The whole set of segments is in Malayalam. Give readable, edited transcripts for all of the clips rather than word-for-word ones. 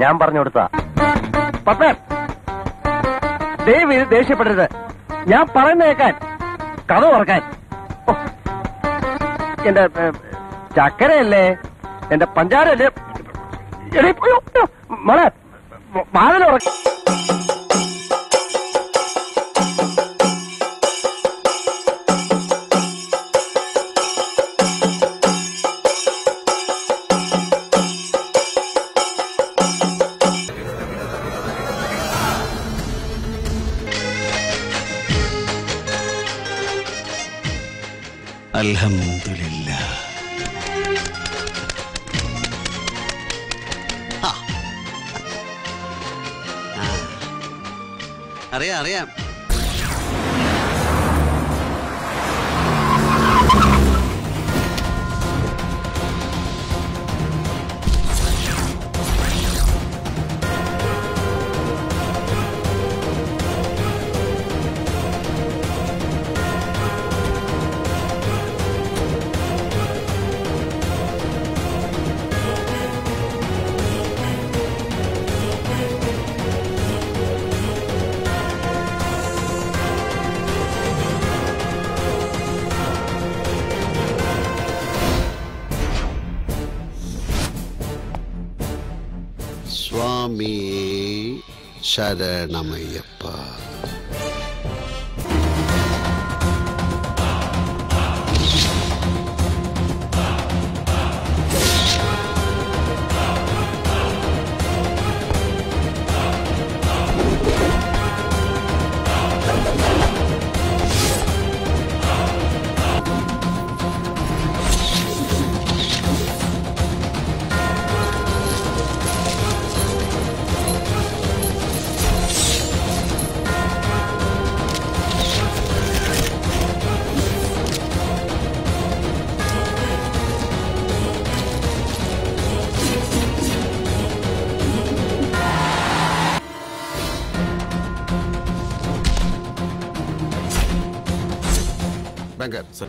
ഞാൻ പറഞ്ഞു കൊടുത്താ പപ്പേ ദയവ് ദേഷ്യപ്പെടരുത്. ഞാൻ പറയുന്ന കേൾക്കാൻ, കഥ ഓർക്കാൻ. എന്റെ ചക്കരയല്ലേ, എന്റെ പഞ്ചാരല്ലേ മോളെ, വാതിൽ ഉറക്ക. അൽഹംദുലില്ലാ. അറിയാം. സ്വാമി ശരണമയ്യപ്പ.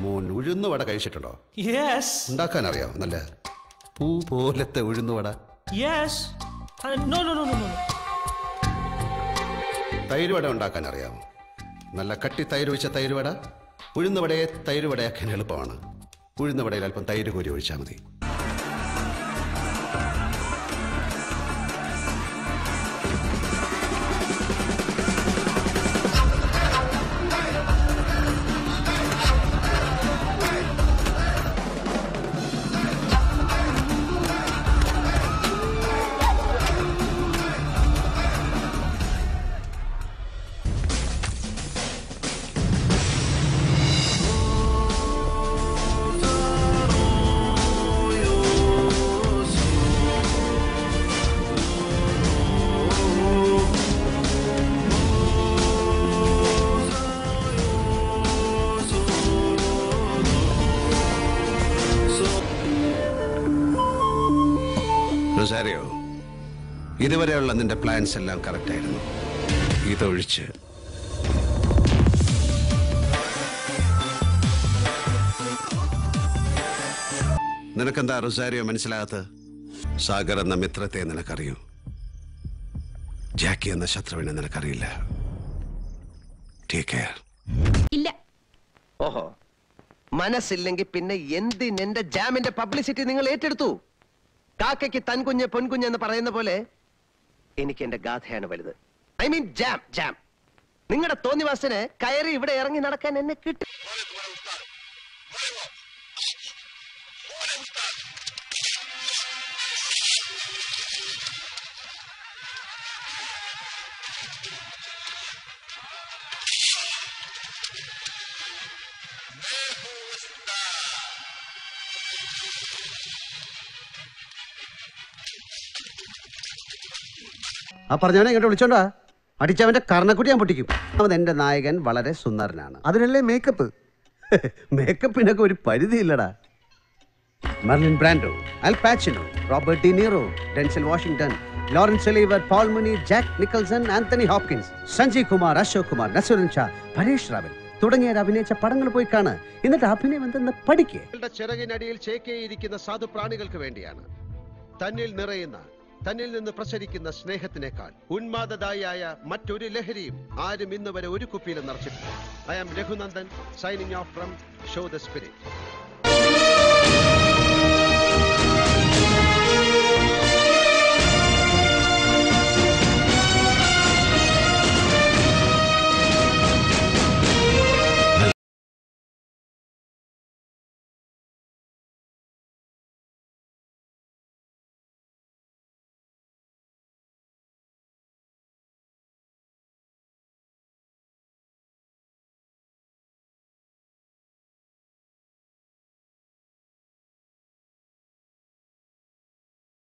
മോൻ ഉഴുന്നുവട കഴിച്ചിട്ടുണ്ടോ? ഉണ്ടാക്കാൻ അറിയാം? നല്ല പൂ പോലത്തെ ഉഴുന്നുവട. തൈരുവട ഉണ്ടാക്കാൻ അറിയാമോ? നല്ല കട്ടി തൈര് ഒഴിച്ച തൈരുവട. ഉഴുന്നുവടയെ തൈരുവടയാക്കാൻ എളുപ്പമാണ്. ഉഴുന്നുവടയിൽ അല്പം തൈര് കോരി ഒഴിച്ചാൽ മതി. റൊസാരിയോ, ഇതുവരെയുള്ള നിന്റെ പ്ലാൻസ് എല്ലാം കറക്റ്റ് ആയിരുന്നു. ഇതൊഴിച്ച് നിനക്കെന്താ റൊസാരിയോ മനസ്സിലാകാത്തത്? സാഗർ എന്ന മിത്രത്തെ നിനക്കറിയൂ, ജാക്കി എന്ന ശത്രുവിനെ നിനക്കറിയില്ല. Take care. ഇല്ല. ഓഹോ, മനസ്സില്ലെങ്കിൽ പിന്നെ എന്തിനെന്റെ ജാമിന്റെ പബ്ലിസിറ്റി നിങ്ങൾ ഏറ്റെടുത്തു? കാക്കയ്ക്ക് തൻകുഞ്ഞ് പൊൻകുഞ്ഞ് എന്ന് പറയുന്ന പോലെ എനിക്ക് എന്റെ ഗാഥയാണ് വലുത്. I mean jam jam. നിങ്ങളുടെ തോന്നിവാസന് കയറി ഇവിടെ ഇറങ്ങി നടക്കാൻ എന്നെ കിട്ടി. ആ പറഞ്ഞവനെ ഇങ്ങോട്ട് വിളിച്ചോണ്ടാ, അടിച്ചവന്റെ കർണക്കുട്ടി ഞാൻ പൊട്ടിക്കും. അവൻ എന്റെ നായകൻ വളരെ സുന്ദരനാണ്. അതിനല്ലേ മേക്കപ്പ്. മേക്കപ്പിനൊക്കെ ഒരു പരിധിയില്ലടാ. Marlon Brando, Al Pacino, Robert De Niro, Denzel Washington, Laurence Olivier, Paul Muni, Jack Nicholson, Anthony Hopkins, Sanjay Kumar, Ashok Kumar, Naseeruddin Shah, Paresh Rawal തുടങ്ങിയവർ അഭിനയിച്ച പടങ്ങൾ പോയി കാണ്. എന്നിട്ട് അഭിനയം എന്തെന്ന് പഠിക്കേ. ചിറകിനടിയിൽ ചേക്കേയിരിക്കുന്ന സാധു പ്രാണികൾക്ക് വേണ്ടിയാണ്. തന്നിൽ നിറയുന്ന, തന്നിൽ നിന്ന് പ്രസരിക്കുന്ന സ്നേഹത്തിനേക്കാൾ ഉന്മാദദായിയായ മറ്റൊരു ലഹരിയും ആരും ഇന്ന് വരെ ഒരു കുപ്പിയിലും നിറച്ചിട്ടില്ല. I am Raghunandan, signing off from show the spirit.